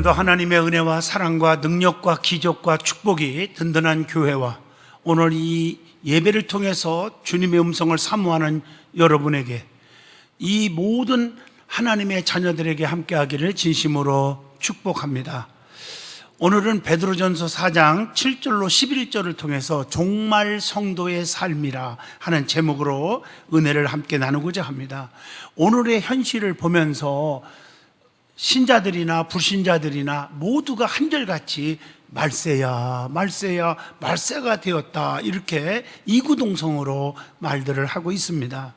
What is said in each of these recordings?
오늘도 하나님의 은혜와 사랑과 능력과 기적과 축복이 든든한 교회와 오늘 이 예배를 통해서 주님의 음성을 사모하는 여러분에게, 이 모든 하나님의 자녀들에게 함께하기를 진심으로 축복합니다. 오늘은 베드로전서 4장 7절로 11절을 통해서 종말 성도의 삶이라 하는 제목으로 은혜를 함께 나누고자 합니다. 오늘의 현실을 보면서 신자들이나 불신자들이나 모두가 한결같이 말세야 말세야 말세가 되었다, 이렇게 이구동성으로 말들을 하고 있습니다.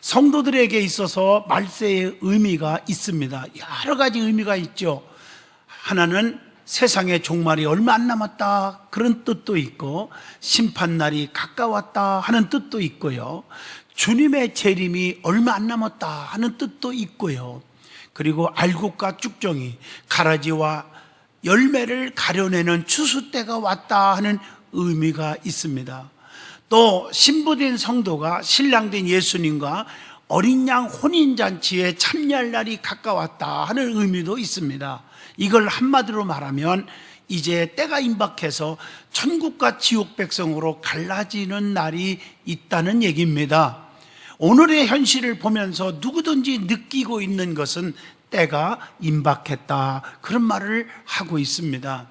성도들에게 있어서 말세의 의미가 있습니다. 여러 가지 의미가 있죠. 하나는 세상의 종말이 얼마 안 남았다, 그런 뜻도 있고, 심판날이 가까웠다 하는 뜻도 있고요, 주님의 재림이 얼마 안 남았다 하는 뜻도 있고요, 그리고 알곡과 쭉정이, 가라지와 열매를 가려내는 추수 때가 왔다 하는 의미가 있습니다. 또 신부된 성도가 신랑된 예수님과 어린 양 혼인잔치에 참여할 날이 가까웠다 하는 의미도 있습니다. 이걸 한마디로 말하면 이제 때가 임박해서 천국과 지옥 백성으로 갈라지는 날이 있다는 얘기입니다. 오늘의 현실을 보면서 누구든지 느끼고 있는 것은 때가 임박했다, 그런 말을 하고 있습니다.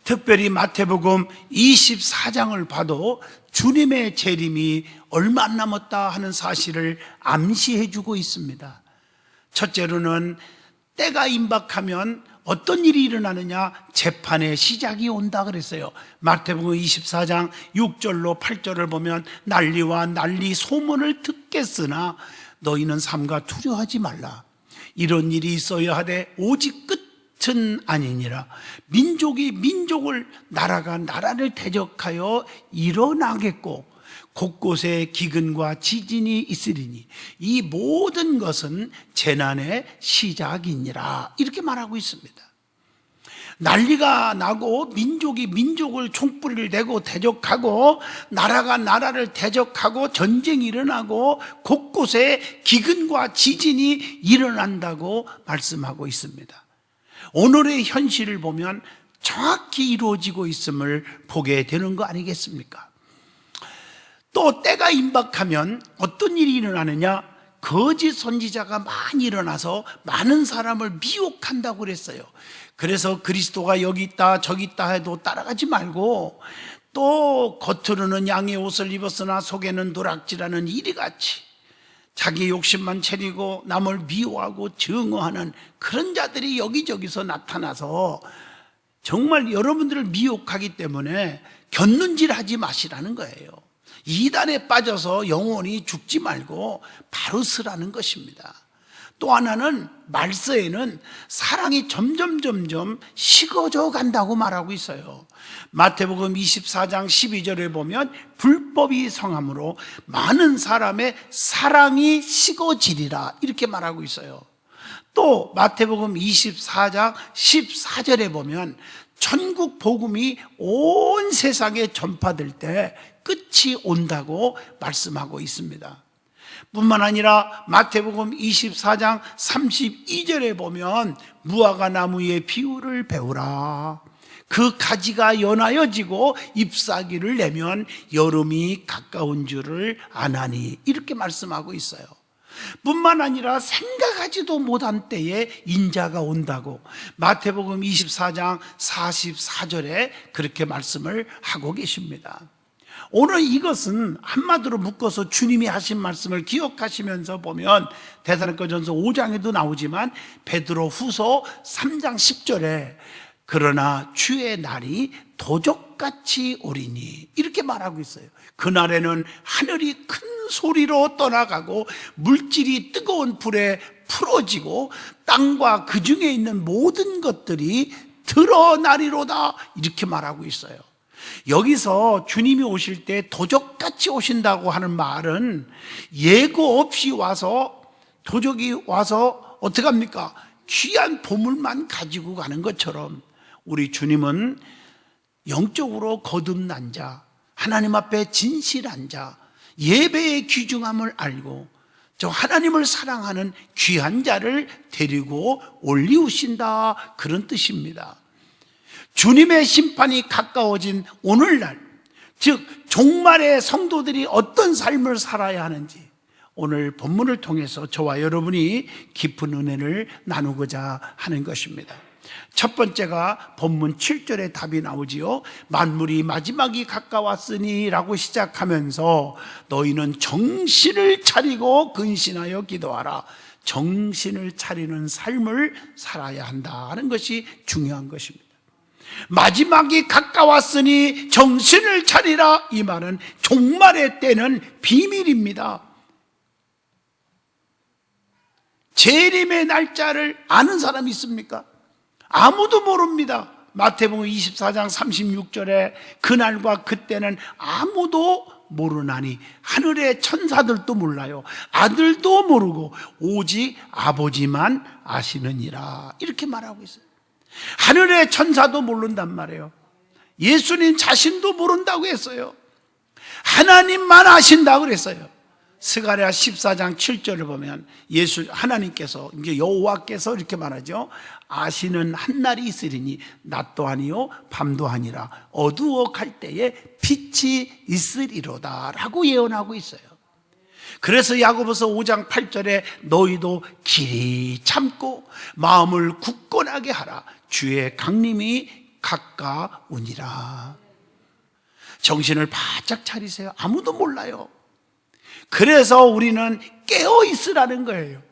특별히 마태복음 24장을 봐도 주님의 재림이 얼마 안 남았다 하는 사실을 암시해 주고 있습니다. 첫째로는 때가 임박하면 어떤 일이 일어나느냐, 재판의 시작이 온다 그랬어요. 마태복음 24장 6절로 8절을 보면 난리와 난리 소문을 듣겠으나 너희는 삼가 두려워하지 말라. 이런 일이 있어야 하되 오직 끝은 아니니라. 민족이 민족을, 나라가 나라를 대적하여 일어나겠고 곳곳에 기근과 지진이 있으리니 이 모든 것은 재난의 시작이니라, 이렇게 말하고 있습니다. 난리가 나고 민족이 민족을 총뿌리를 내고 대적하고, 나라가 나라를 대적하고 전쟁이 일어나고 곳곳에 기근과 지진이 일어난다고 말씀하고 있습니다. 오늘의 현실을 보면 정확히 이루어지고 있음을 보게 되는 거 아니겠습니까? 또 때가 임박하면 어떤 일이 일어나느냐, 거짓 선지자가 많이 일어나서 많은 사람을 미혹한다고 그랬어요. 그래서 그리스도가 여기 있다 저기 있다 해도 따라가지 말고, 또 겉으로는 양의 옷을 입었으나 속에는 노락질하는 이리같이 자기 욕심만 차리고 남을 미워하고 증오하는 그런 자들이 여기저기서 나타나서 정말 여러분들을 미혹하기 때문에 곁눈질하지 마시라는 거예요. 이단에 빠져서 영원히 죽지 말고 바로 서라는 것입니다. 또 하나는 말세에는 사랑이 점점 식어져 간다고 말하고 있어요. 마태복음 24장 12절에 보면 불법이 성함으로 많은 사람의 사랑이 식어지리라, 이렇게 말하고 있어요. 또 마태복음 24장 14절에 보면 천국 복음이 온 세상에 전파될 때 끝이 온다고 말씀하고 있습니다. 뿐만 아니라 마태복음 24장 32절에 보면 무화과 나무의 비유를 배우라. 그 가지가 연하여지고 잎사귀를 내면 여름이 가까운 줄을 아나니, 이렇게 말씀하고 있어요. 뿐만 아니라 생각하지도 못한 때에 인자가 온다고 마태복음 24장 44절에 그렇게 말씀을 하고 계십니다. 오늘 이것은 한마디로 묶어서 주님이 하신 말씀을 기억하시면서 보면 데살로니가전서 5장에도 나오지만 베드로 후서 3장 10절에 그러나 주의 날이 도적같이 오리니, 이렇게 말하고 있어요. 그날에는 하늘이 큰 소리로 떠나가고 물질이 뜨거운 불에 풀어지고 땅과 그 중에 있는 모든 것들이 드러나리로다, 이렇게 말하고 있어요. 여기서 주님이 오실 때 도적같이 오신다고 하는 말은 예고 없이 와서, 도적이 와서 어떻게 합니까? 귀한 보물만 가지고 가는 것처럼 우리 주님은 영적으로 거듭난 자, 하나님 앞에 진실한 자, 예배의 귀중함을 알고 저 하나님을 사랑하는 귀한 자를 데리고 올리우신다, 그런 뜻입니다. 주님의 심판이 가까워진 오늘날, 즉 종말의 성도들이 어떤 삶을 살아야 하는지 오늘 본문을 통해서 저와 여러분이 깊은 은혜를 나누고자 하는 것입니다. 첫 번째가 본문 7절에 답이 나오지요. 만물이 마지막이 가까웠으니 라고 시작하면서 너희는 정신을 차리고 근신하여 기도하라. 정신을 차리는 삶을 살아야 한다 하는 것이 중요한 것입니다. 마지막이 가까웠으니 정신을 차리라, 이 말은 종말의 때는 비밀입니다. 재림의 날짜를 아는 사람이 있습니까? 아무도 모릅니다. 마태복음 24장 36절에 그날과 그때는 아무도 모르나니, 하늘의 천사들도 몰라요. 아들도 모르고 오직 아버지만 아시느니라, 이렇게 말하고 있어요. 하늘의 천사도 모른단 말이에요. 예수님 자신도 모른다고 했어요. 하나님만 아신다고 그랬어요. 스가랴 14장 7절을 보면 하나님께서, 이제 여호와께서 이렇게 말하죠. 아시는 한날이 있으리니 낮도 아니요 밤도 아니라 어두워 갈 때에 빛이 있으리로다 라고 예언하고 있어요. 그래서 야고보서 5장 8절에 너희도 길이 참고 마음을 굳건하게 하라. 주의 강림이 가까우니라. 정신을 바짝 차리세요. 아무도 몰라요. 그래서 우리는 깨어 있으라는 거예요.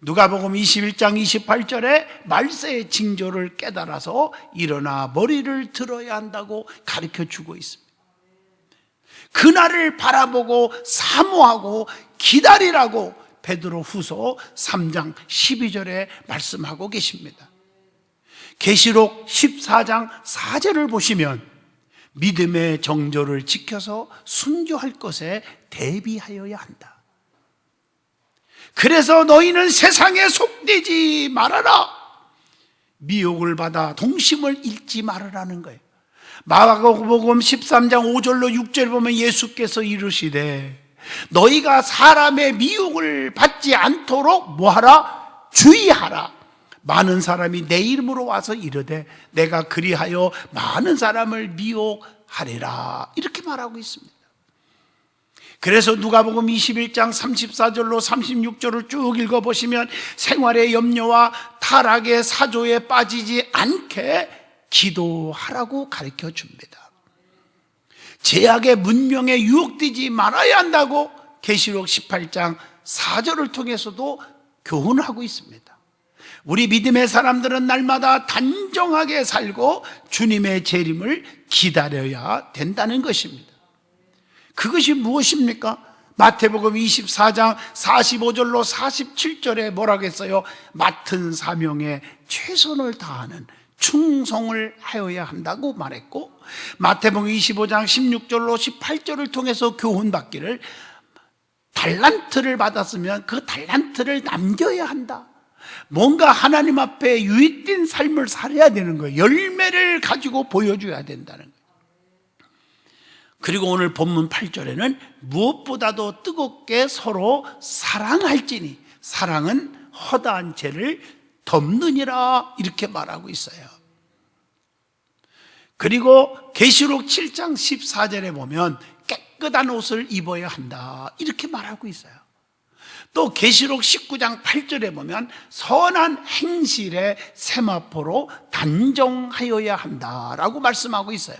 누가복음 21장 28절에 말세의 징조를 깨달아서 일어나 머리를 들어야 한다고 가르쳐 주고 있습니다. 그날을 바라보고 사모하고 기다리라고 베드로 후서 3장 12절에 말씀하고 계십니다. 계시록 14장 4절을 보시면 믿음의 정조를 지켜서 순교할 것에 대비하여야 한다. 그래서 너희는 세상에 속되지 말아라. 미혹을 받아 동심을 잃지 말으라는 거예요. 마가복음 13장 5절로 6절 보면 예수께서 이르시되 너희가 사람의 미혹을 받지 않도록 뭐하라? 주의하라. 많은 사람이 내 이름으로 와서 이르되 내가 그리하여 많은 사람을 미혹하리라, 이렇게 말하고 있습니다. 그래서 누가복음 21장 34절로 36절을 쭉 읽어보시면 생활의 염려와 타락의 사조에 빠지지 않게 기도하라고 가르쳐 줍니다. 제약의 문명에 유혹되지 말아야 한다고 계시록 18장 4절을 통해서도 교훈하고 있습니다. 우리 믿음의 사람들은 날마다 단정하게 살고 주님의 재림을 기다려야 된다는 것입니다. 그것이 무엇입니까? 마태복음 24장 45절로 47절에 뭐라고 했어요? 맡은 사명에 최선을 다하는 충성을 하여야 한다고 말했고, 마태복음 25장 16절로 18절을 통해서 교훈받기를 달란트를 받았으면 그 달란트를 남겨야 한다. 뭔가 하나님 앞에 유익된 삶을 살아야 되는 거예요. 열매를 가지고 보여줘야 된다는 거예요. 그리고 오늘 본문 8절에는 무엇보다도 뜨겁게 서로 사랑할지니 사랑은 허다한 죄를 덮느니라, 이렇게 말하고 있어요. 그리고 계시록 7장 14절에 보면 깨끗한 옷을 입어야 한다, 이렇게 말하고 있어요. 또 계시록 19장 8절에 보면 선한 행실의 세마포로 단정하여야 한다라고 말씀하고 있어요.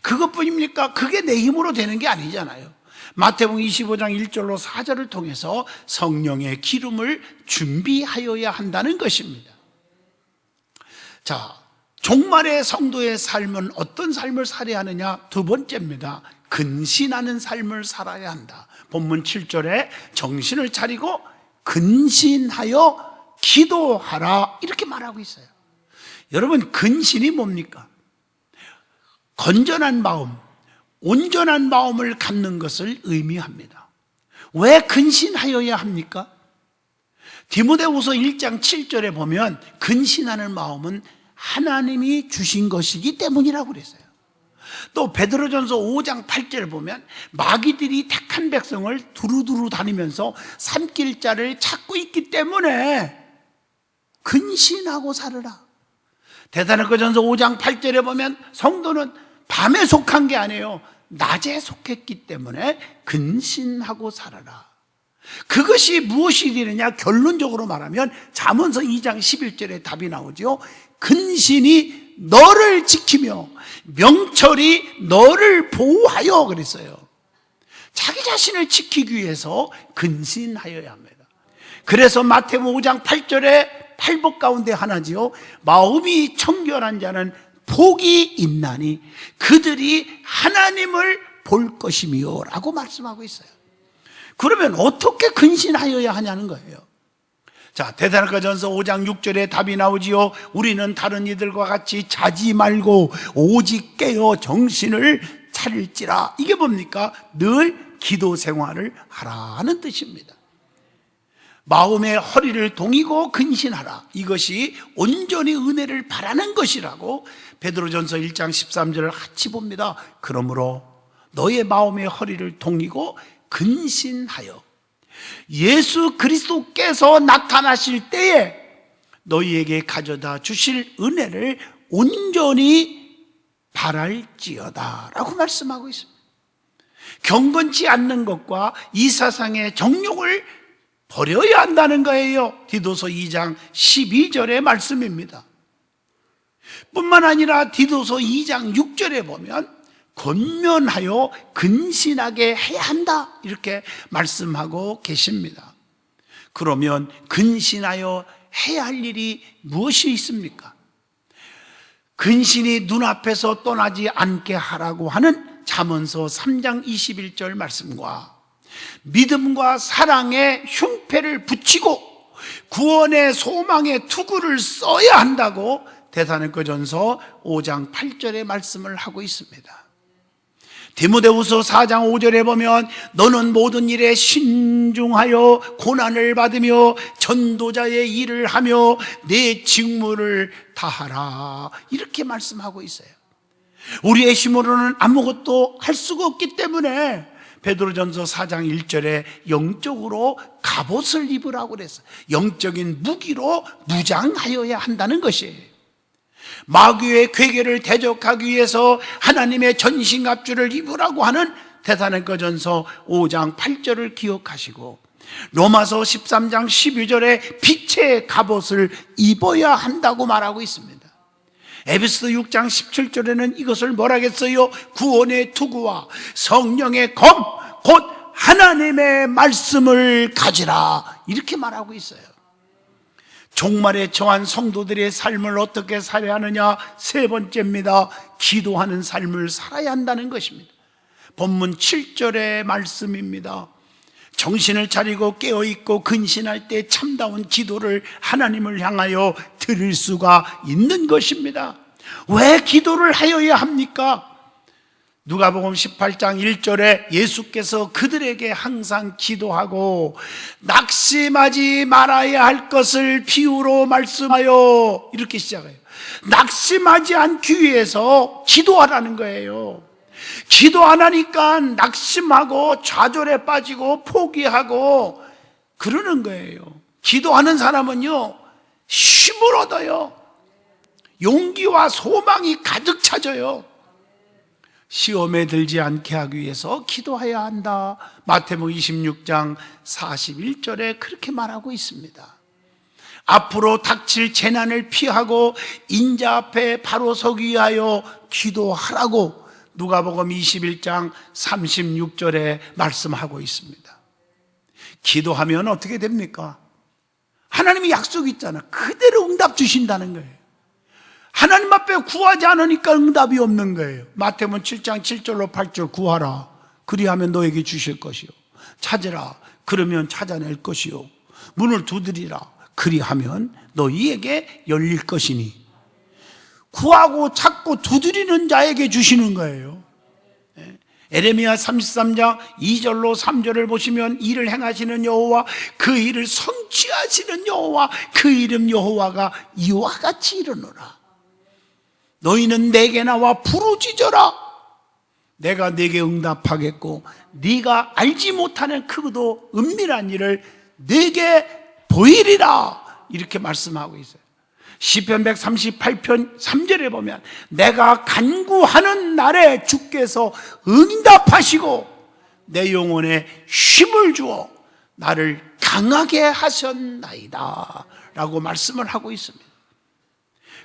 그것뿐입니까? 그게 내 힘으로 되는 게 아니잖아요. 마태복음 25장 1절로 4절을 통해서 성령의 기름을 준비하여야 한다는 것입니다. 자, 종말의 성도의 삶은 어떤 삶을 살아야 하느냐? 두 번째입니다. 근신하는 삶을 살아야 한다. 본문 7절에 정신을 차리고 근신하여 기도하라, 이렇게 말하고 있어요. 여러분, 근신이 뭡니까? 건전한 마음, 온전한 마음을 갖는 것을 의미합니다. 왜 근신하여야 합니까? 디모데후서 1장 7절에 보면 근신하는 마음은 하나님이 주신 것이기 때문이라고 그랬어요. 또 베드로전서 5장 8절을 보면 마귀들이 택한 백성을 두루두루 다니면서 삼킬자를 찾고 있기 때문에 근신하고 살으라. 데살로니가전서 5장 8절에 보면 성도는 밤에 속한 게 아니에요. 낮에 속했기 때문에 근신하고 살아라. 그것이 무엇이 되느냐? 결론적으로 말하면 잠언서 2장 11절에 답이 나오죠. 근신이 너를 지키며 명철이 너를 보호하여 그랬어요. 자기 자신을 지키기 위해서 근신하여야 합니다. 그래서 마태복음 5장 8절에 팔복 가운데 하나지요. 마음이 청결한 자는 복이 있나니 그들이 하나님을 볼 것이며 라고 말씀하고 있어요. 그러면 어떻게 근신하여야 하냐는 거예요. 자, 데살로니가전서 5장 6절에 답이 나오지요. 우리는 다른 이들과 같이 자지 말고 오직 깨어 정신을 차릴지라. 이게 뭡니까? 늘 기도 생활을 하라는 뜻입니다. 마음의 허리를 동이고 근신하라. 이것이 온전히 은혜를 바라는 것이라고 베드로전서 1장 13절을 같이 봅니다. 그러므로 너의 마음의 허리를 동이고 근신하여 예수 그리스도께서 나타나실 때에 너희에게 가져다 주실 은혜를 온전히 바랄지어다 라고 말씀하고 있습니다. 경건치 않는 것과 이 세상의 정욕을 버려야 한다는 거예요. 디도서 2장 12절의 말씀입니다. 뿐만 아니라 디도서 2장 6절에 보면 권면하여 근신하게 해야 한다 이렇게 말씀하고 계십니다. 그러면 근신하여 해야 할 일이 무엇이 있습니까? 근신이 눈앞에서 떠나지 않게 하라고 하는 잠언서 3장 21절 말씀과 믿음과 사랑의 흉패를 붙이고 구원의 소망의 투구를 써야 한다고 데살로니가전서 5장 8절의 말씀을 하고 있습니다. 디모데후서 4장 5절에 보면 너는 모든 일에 신중하여 고난을 받으며 전도자의 일을 하며 내 직무를 다하라 이렇게 말씀하고 있어요. 우리의 힘으로는 아무것도 할 수가 없기 때문에 베드로전서 4장 1절에 영적으로 갑옷을 입으라고 그랬어요. 영적인 무기로 무장하여야 한다는 것이에요. 마귀의 괴계를 대적하기 위해서 하나님의 전신갑주를 입으라고 하는 데살로니가전서 5장 8절을 기억하시고 로마서 13장 12절에 빛의 갑옷을 입어야 한다고 말하고 있습니다. 에베소서 6장 17절에는 이것을 뭐라 했어요? 구원의 투구와 성령의 검, 곧 하나님의 말씀을 가지라 이렇게 말하고 있어요. 종말에 처한 성도들의 삶을 어떻게 살아야 하느냐? 세 번째입니다. 기도하는 삶을 살아야 한다는 것입니다. 본문 7절의 말씀입니다. 정신을 차리고 깨어있고 근신할 때 참다운 기도를 하나님을 향하여 드릴 수가 있는 것입니다. 왜 기도를 하여야 합니까? 누가복음 18장 1절에 예수께서 그들에게 항상 기도하고 낙심하지 말아야 할 것을 비유로 말씀하여 이렇게 시작해요. 낙심하지 않기 위해서 기도하라는 거예요. 기도 안 하니까 낙심하고 좌절에 빠지고 포기하고 그러는 거예요. 기도하는 사람은요 힘을 얻어요. 용기와 소망이 가득 차져요. 시험에 들지 않게 하기 위해서 기도해야 한다. 마태복음 26장 41절에 그렇게 말하고 있습니다. 앞으로 닥칠 재난을 피하고 인자 앞에 바로 서기 위하여 기도하라고 누가복음 21장 36절에 말씀하고 있습니다. 기도하면 어떻게 됩니까? 하나님이 약속이 있잖아. 그대로 응답 주신다는 거예요. 하나님 앞에 구하지 않으니까 응답이 없는 거예요. 마태복음 7장 7절로 8절 구하라. 그리하면 너에게 주실 것이요. 찾으라. 그러면 찾아낼 것이요. 문을 두드리라. 그리하면 너희에게 열릴 것이니. 구하고 찾고 두드리는 자에게 주시는 거예요. 에레미야 33장 2절로 3절을 보시면 일을 행하시는 여호와 그 일을 성취하시는 여호와 그 이름 여호와가 이와 같이 이르노라. 너희는 내게 나와 부르짖어라. 내가 네게 응답하겠고 네가 알지 못하는 크고도 은밀한 일을 네게 보이리라, 이렇게 말씀하고 있어요. 시편 138편 3절에 보면 내가 간구하는 날에 주께서 응답하시고 내 영혼에 쉼을 주어 나를 강하게 하셨나이다 라고 말씀을 하고 있습니다.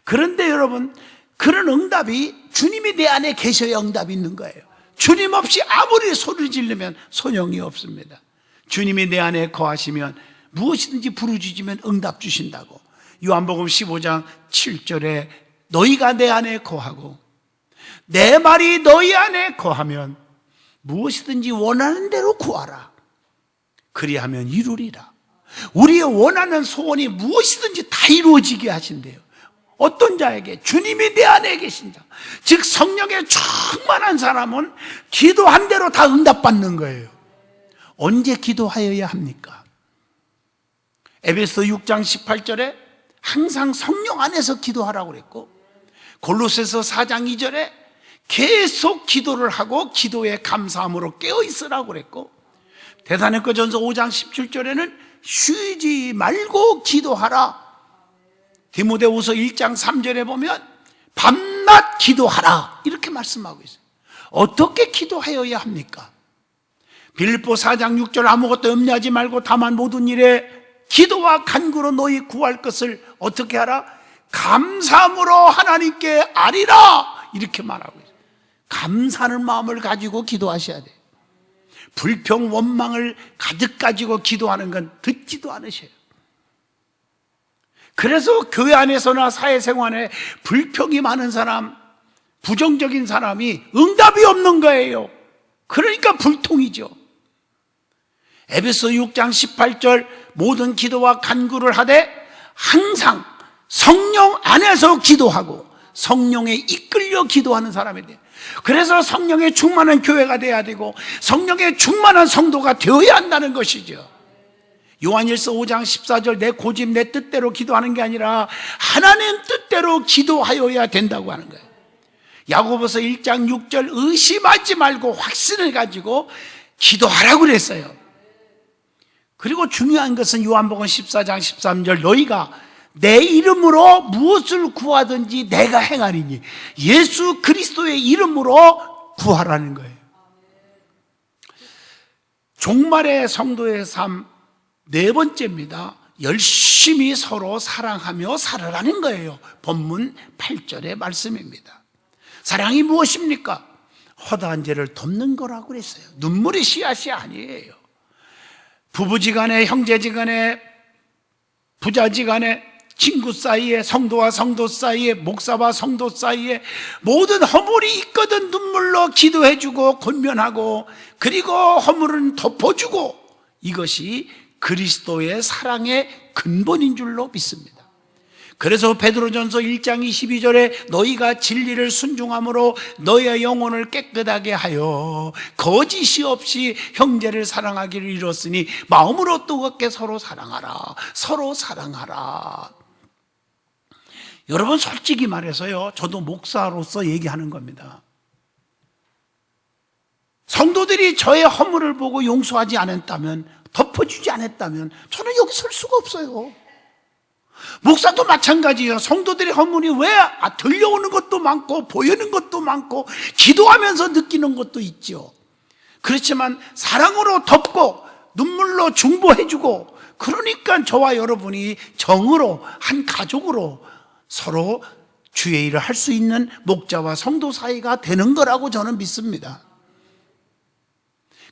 그런데 여러분, 그런 응답이 주님이 내 안에 계셔야 응답이 있는 거예요. 주님 없이 아무리 소리 지르면 소용이 없습니다. 주님이 내 안에 거하시면 무엇이든지 부르짖으면 응답 주신다고. 요한복음 15장 7절에 너희가 내 안에 거하고 내 말이 너희 안에 거하면 무엇이든지 원하는 대로 구하라. 그리하면 이루리라. 우리의 원하는 소원이 무엇이든지 다 이루어지게 하신대요. 어떤 자에게? 주님이 내 안에 계신 자, 즉 성령에 충만한 사람은 기도한 대로 다 응답받는 거예요. 언제 기도하여야 합니까? 에베소 6장 18절에 항상 성령 안에서 기도하라고 그랬고, 골로새서 4장 2절에 계속 기도를 하고 기도에 감사함으로 깨어있으라고 그랬고, 데살로니가전서 5장 17절에는 쉬지 말고 기도하라. 디모데후서 1장 3절에 보면 밤낮 기도하라, 이렇게 말씀하고 있어요. 어떻게 기도하여야 합니까? 빌립보 4장 6절 아무것도 염려하지 말고 다만 모든 일에 기도와 간구로 너희 구할 것을 어떻게 하라? 감사함으로 하나님께 아리라, 이렇게 말하고 있어요. 감사하는 마음을 가지고 기도하셔야 돼요. 불평, 원망을 가득 가지고 기도하는 건 듣지도 않으셔요. 그래서 교회 안에서나 사회생활에 불평이 많은 사람, 부정적인 사람이 응답이 없는 거예요. 그러니까 불통이죠. 에베소 6장 18절 모든 기도와 간구를 하되 항상 성령 안에서 기도하고 성령에 이끌려 기도하는 사람이 돼요. 그래서 성령에 충만한 교회가 돼야 되고 성령에 충만한 성도가 되어야 한다는 것이죠. 요한일서 5장 14절 내 고집 내 뜻대로 기도하는 게 아니라 하나님 뜻대로 기도하여야 된다고 하는 거예요. 야고보서 1장 6절 의심하지 말고 확신을 가지고 기도하라고 그랬어요. 그리고 중요한 것은 요한복음 14장 13절 너희가 내 이름으로 무엇을 구하든지 내가 행하리니, 예수 그리스도의 이름으로 구하라는 거예요. 종말의 성도의 삶 네 번째입니다. 열심히 서로 사랑하며 살아라는 거예요. 본문 8절의 말씀입니다. 사랑이 무엇입니까? 허다한 죄를 덮는 거라고 그랬어요. 눈물이 씨앗이 아니에요. 부부지간에, 형제지간에, 부자지간에, 친구 사이에, 성도와 성도 사이에, 목사와 성도 사이에 모든 허물이 있거든 눈물로 기도해주고 권면하고, 그리고 허물은 덮어주고, 이것이 그리스도의 사랑의 근본인 줄로 믿습니다. 그래서 베드로전서 1장 22절에 너희가 진리를 순종함으로 너희의 영혼을 깨끗하게 하여 거짓이 없이 형제를 사랑하기를 이뤘으니 마음으로 뜨겁게 서로 사랑하라. 서로 사랑하라. 여러분, 솔직히 말해서요, 저도 목사로서 얘기하는 겁니다. 성도들이 저의 허물을 보고 용서하지 않았다면, 덮어주지 않았다면 저는 여기 설 수가 없어요. 목사도 마찬가지예요. 성도들의 허물이 왜 들려오는 것도 많고 보이는 것도 많고 기도하면서 느끼는 것도 있죠. 그렇지만 사랑으로 덮고 눈물로 중보해주고, 그러니까 저와 여러분이 정으로 한 가족으로 서로 주의 일을 할 수 있는 목자와 성도 사이가 되는 거라고 저는 믿습니다.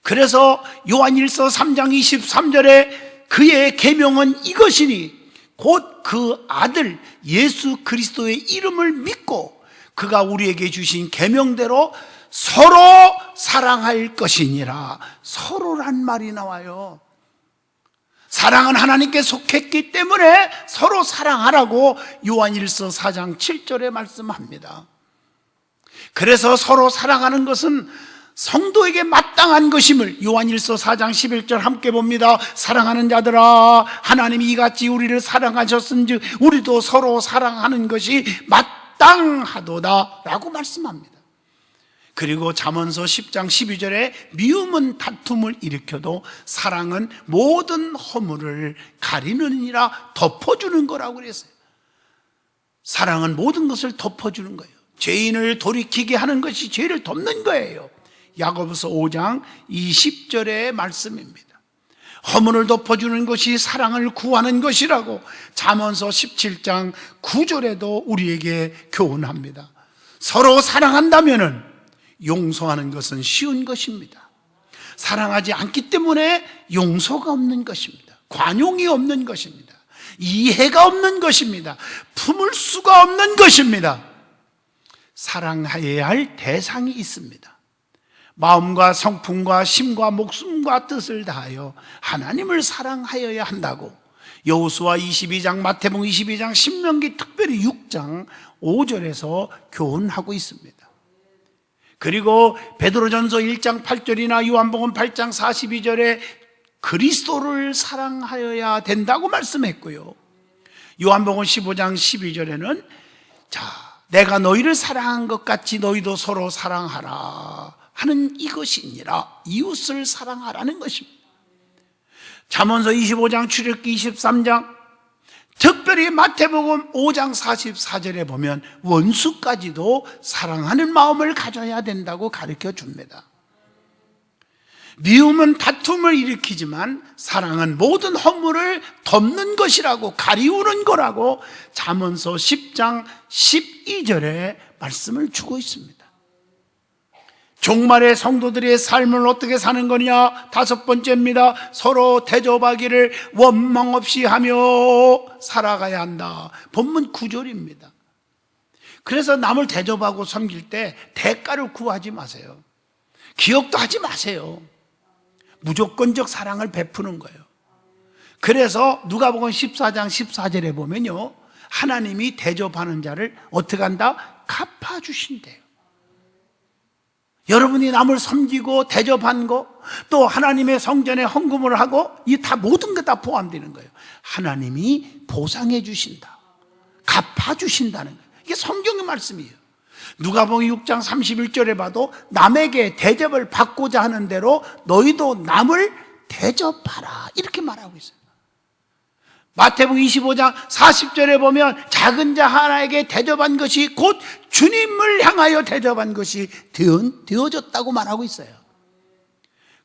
그래서 요한일서 3장 23절에 그의 계명은 이것이니 곧 그 아들 예수 그리스도의 이름을 믿고 그가 우리에게 주신 계명대로 서로 사랑할 것이니라. 서로란 말이 나와요. 사랑은 하나님께 속했기 때문에 서로 사랑하라고 요한일서 4장 7절에 말씀합니다. 그래서 서로 사랑하는 것은 성도에게 마땅한 것임을 요한일서 4장 11절 함께 봅니다. 사랑하는 자들아, 하나님이 이같이 우리를 사랑하셨은즉 우리도 서로 사랑하는 것이 마땅하도다 라고 말씀합니다. 그리고 잠언서 10장 12절에 미움은 다툼을 일으켜도 사랑은 모든 허물을 가리느니라 덮어주는 거라고 그랬어요. 사랑은 모든 것을 덮어주는 거예요. 죄인을 돌이키게 하는 것이 죄를 덮는 거예요. 야고보서 5장 20절의 말씀입니다. 허물을 덮어주는 것이 사랑을 구하는 것이라고 잠언서 17장 9절에도 우리에게 교훈합니다. 서로 사랑한다면은 용서하는 것은 쉬운 것입니다. 사랑하지 않기 때문에 용서가 없는 것입니다. 관용이 없는 것입니다. 이해가 없는 것입니다. 품을 수가 없는 것입니다. 사랑해야 할 대상이 있습니다. 마음과 성품과 심과 목숨과 뜻을 다하여 하나님을 사랑하여야 한다고 여호수아 22장, 마태복음 22장, 신명기 특별히 6장 5절에서 교훈하고 있습니다. 그리고 베드로전서 1장 8절이나 요한복음 8장 42절에 그리스도를 사랑하여야 된다고 말씀했고요. 요한복음 15장 12절에는 내가 너희를 사랑한 것 같이 너희도 서로 사랑하라 하는 이것이니라, 이웃을 사랑하라는 것입니다. 잠언서 25장, 출애굽기 23장, 특별히 마태복음 5장 44절에 보면 원수까지도 사랑하는 마음을 가져야 된다고 가르쳐 줍니다. 미움은 다툼을 일으키지만 사랑은 모든 허물을 덮는 것이라고, 가리우는 거라고 잠언서 10장 12절에 말씀을 주고 있습니다. 종말의 성도들의 삶을 어떻게 사는 거냐? 5번째입니다. 서로 대접하기를 원망 없이 하며 살아가야 한다. 본문 9절입니다. 그래서 남을 대접하고 섬길 때 대가를 구하지 마세요. 기억도 하지 마세요. 무조건적 사랑을 베푸는 거예요. 그래서 누가복음 14장 14절에 보면요, 하나님이 대접하는 자를 어떻게 한다? 갚아주신대요. 여러분이 남을 섬기고 대접한 거, 또 하나님의 성전에 헌금을 하고, 이 다 모든 것 다 포함되는 거예요. 하나님이 보상해 주신다, 갚아 주신다는 거예요. 이게 성경의 말씀이에요. 누가복음 6장 31절에 봐도 남에게 대접을 받고자 하는 대로 너희도 남을 대접하라, 이렇게 말하고 있어요. 마태복음 25장 40절에 보면 작은 자 하나에게 대접한 것이 곧 주님을 향하여 대접한 것이 되어졌다고 말하고 있어요.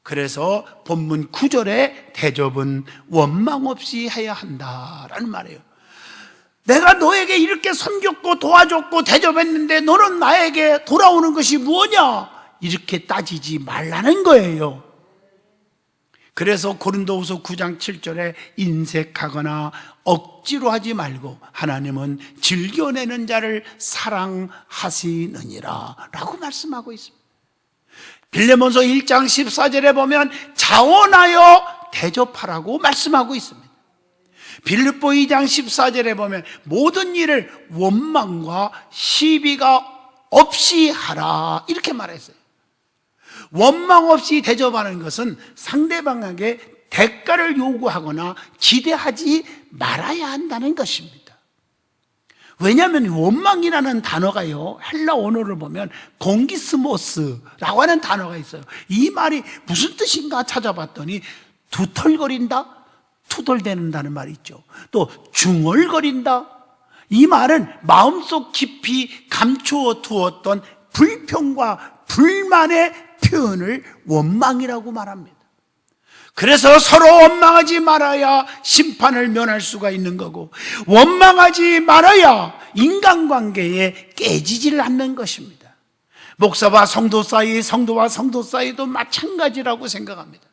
그래서 본문 9절에 대접은 원망 없이 해야 한다라는 말이에요. 내가 너에게 이렇게 섬겼고 도와줬고 대접했는데 너는 나에게 돌아오는 것이 뭐냐? 이렇게 따지지 말라는 거예요. 그래서 고린도후서 9장 7절에 인색하거나 억지로 하지 말고 하나님은 즐겨내는 자를 사랑하시느니라 라고 말씀하고 있습니다. 빌레몬서 1장 14절에 보면 자원하여 대접하라고 말씀하고 있습니다. 빌립보 2장 14절에 보면 모든 일을 원망과 시비가 없이 하라, 이렇게 말했어요. 원망 없이 대접하는 것은 상대방에게 대가를 요구하거나 기대하지 말아야 한다는 것입니다. 왜냐하면 원망이라는 단어가요, 헬라 언어를 보면 공기스모스라고 하는 단어가 있어요. 이 말이 무슨 뜻인가 찾아봤더니 두털거린다, 투덜대는다는 말이 있죠. 또 중얼거린다, 이 말은 마음속 깊이 감추어 두었던 불평과 불만의 표현을 원망이라고 말합니다. 그래서 서로 원망하지 말아야 심판을 면할 수가 있는 거고, 원망하지 말아야 인간관계에 깨지질 않는 것입니다. 목사와 성도 사이, 성도와 성도 사이도 마찬가지라고 생각합니다.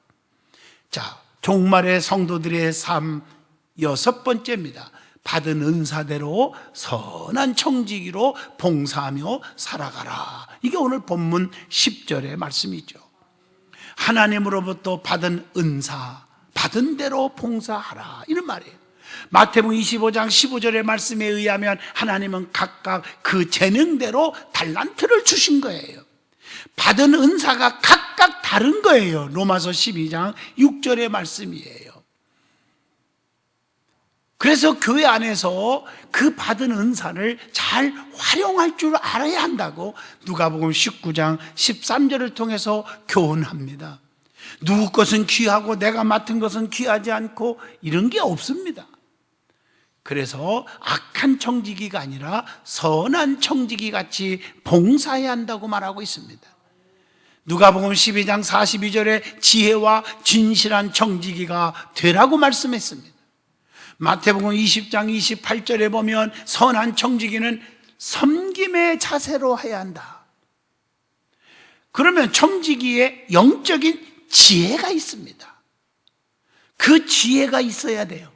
자, 종말의 성도들의 삶 6번째입니다. 받은 은사대로 선한 청지기로 봉사하며 살아가라. 이게 오늘 본문 10절의 말씀이죠. 하나님으로부터 받은 은사, 받은 대로 봉사하라, 이런 말이에요. 마태복음 25장 15절의 말씀에 의하면 하나님은 각각 그 재능대로 달란트를 주신 거예요. 받은 은사가 각각 다른 거예요. 로마서 12장 6절의 말씀이에요. 그래서 교회 안에서 그 받은 은사를 잘 활용할 줄 알아야 한다고 누가복음 19장 13절을 통해서 교훈합니다. 누구 것은 귀하고 내가 맡은 것은 귀하지 않고 이런 게 없습니다. 그래서 악한 청지기가 아니라 선한 청지기 같이 봉사해야 한다고 말하고 있습니다. 누가복음 12장 42절에 지혜와 진실한 청지기가 되라고 말씀했습니다. 마태복음 20장 28절에 보면 선한 청지기는 섬김의 자세로 해야 한다. 그러면 청지기에 영적인 지혜가 있습니다. 그 지혜가 있어야 돼요.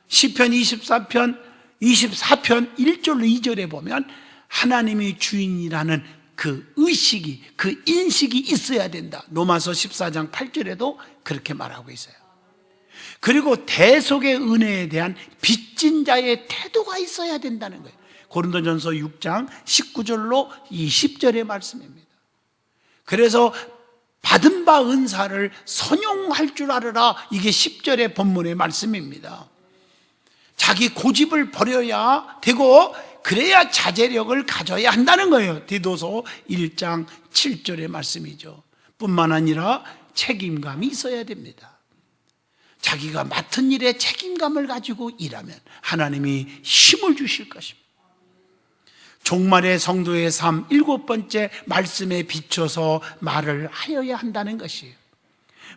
시편 24편 1절로 2절에 보면 하나님이 주인이라는 그 의식이, 그 인식이 있어야 된다. 로마서 14장 8절에도 그렇게 말하고 있어요. 그리고 대속의 은혜에 대한 빚진 자의 태도가 있어야 된다는 거예요. 고린도전서 6장 19절로 20절의 말씀입니다. 그래서 받은 바 은사를 선용할 줄 알아라, 이게 10절의 본문의 말씀입니다. 자기 고집을 버려야 되고 그래야 자제력을 가져야 한다는 거예요. 디도서 1장 7절의 말씀이죠. 뿐만 아니라 책임감이 있어야 됩니다. 자기가 맡은 일에 책임감을 가지고 일하면 하나님이 힘을 주실 것입니다. 종말의 성도의 삶 7번째 말씀에 비춰서 말을 하여야 한다는 것이에요.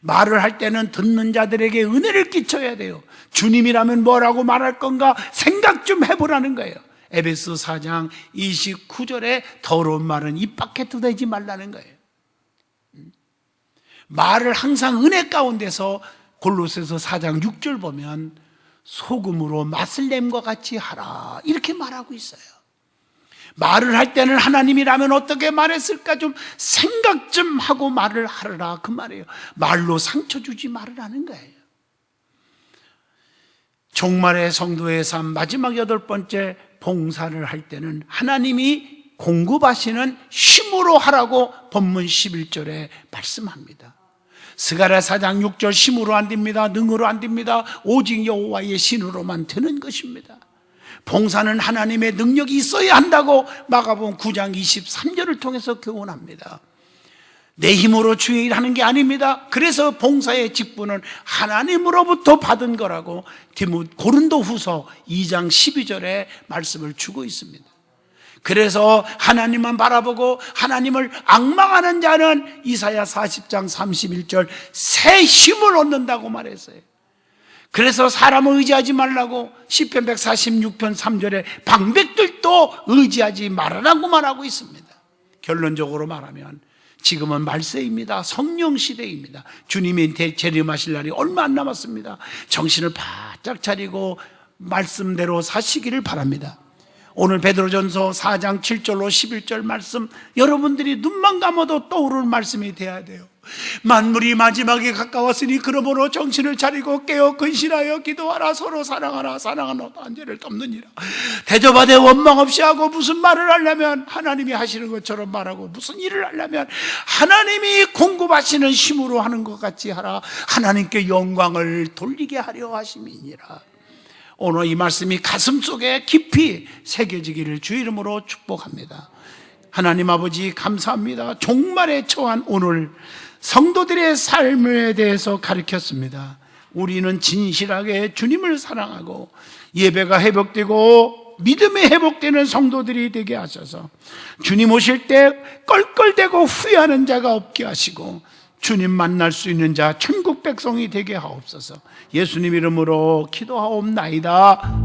말을 할 때는 듣는 자들에게 은혜를 끼쳐야 돼요. 주님이라면 뭐라고 말할 건가 생각 좀 해보라는 거예요. 에베소 4장 29절에 더러운 말은 입 밖에 드대지 말라는 거예요. 말을 항상 은혜 가운데서 골로새서 4장 6절 보면 소금으로 맛을 냄과 같이 하라, 이렇게 말하고 있어요. 말을 할 때는 하나님이라면 어떻게 말했을까 좀 생각 좀 하고 말을 하라, 그 말이에요. 말로 상처 주지 말으라는 거예요. 종말의 성도의 삶 마지막 8번째 봉사를 할 때는 하나님이 공급하시는 힘으로 하라고 본문 11절에 말씀합니다. 스가랴 4장 6절 힘으로 안 됩니다. 능으로 안 됩니다. 오직 여호와의 신으로만 되는 것입니다. 봉사는 하나님의 능력이 있어야 한다고 마가복음 9장 23절을 통해서 교훈합니다. 내 힘으로 주의 일하는 게 아닙니다. 그래서 봉사의 직분은 하나님으로부터 받은 거라고 고린도후서 2장 12절에 말씀을 주고 있습니다. 그래서 하나님만 바라보고 하나님을 앙망하는 자는 이사야 40장 31절 새 힘을 얻는다고 말했어요. 그래서 사람을 의지하지 말라고 시편 146편 3절에 방백들도 의지하지 말아라고 말하고 있습니다. 결론적으로 말하면 지금은 말세입니다. 성령 시대입니다. 주님이 재림하실 날이 얼마 안 남았습니다. 정신을 바짝 차리고 말씀대로 사시기를 바랍니다. 오늘 베드로전서 4장 7절로 11절 말씀, 여러분들이 눈만 감아도 떠오르는 말씀이 돼야 돼요. 만물이 마지막에 가까웠으니 그러므로 정신을 차리고 깨어 근신하여 기도하라. 서로 사랑하라. 사랑하는 한죄를 덮느니라. 대접하되 원망 없이 하고, 무슨 말을 하려면 하나님이 하시는 것처럼 말하고, 무슨 일을 하려면 하나님이 공급하시는 힘으로 하는 것 같이 하라. 하나님께 영광을 돌리게 하려 하심이니라. 오늘 이 말씀이 가슴 속에 깊이 새겨지기를 주 이름으로 축복합니다. 하나님 아버지 감사합니다. 종말에 처한 오늘 성도들의 삶에 대해서 가르쳤습니다. 우리는 진실하게 주님을 사랑하고 예배가 회복되고 믿음이 회복되는 성도들이 되게 하셔서 주님 오실 때 껄껄대고 후회하는 자가 없게 하시고 주님 만날 수 있는 자 천국 백성이 되게 하옵소서. 예수님 이름으로 기도하옵나이다.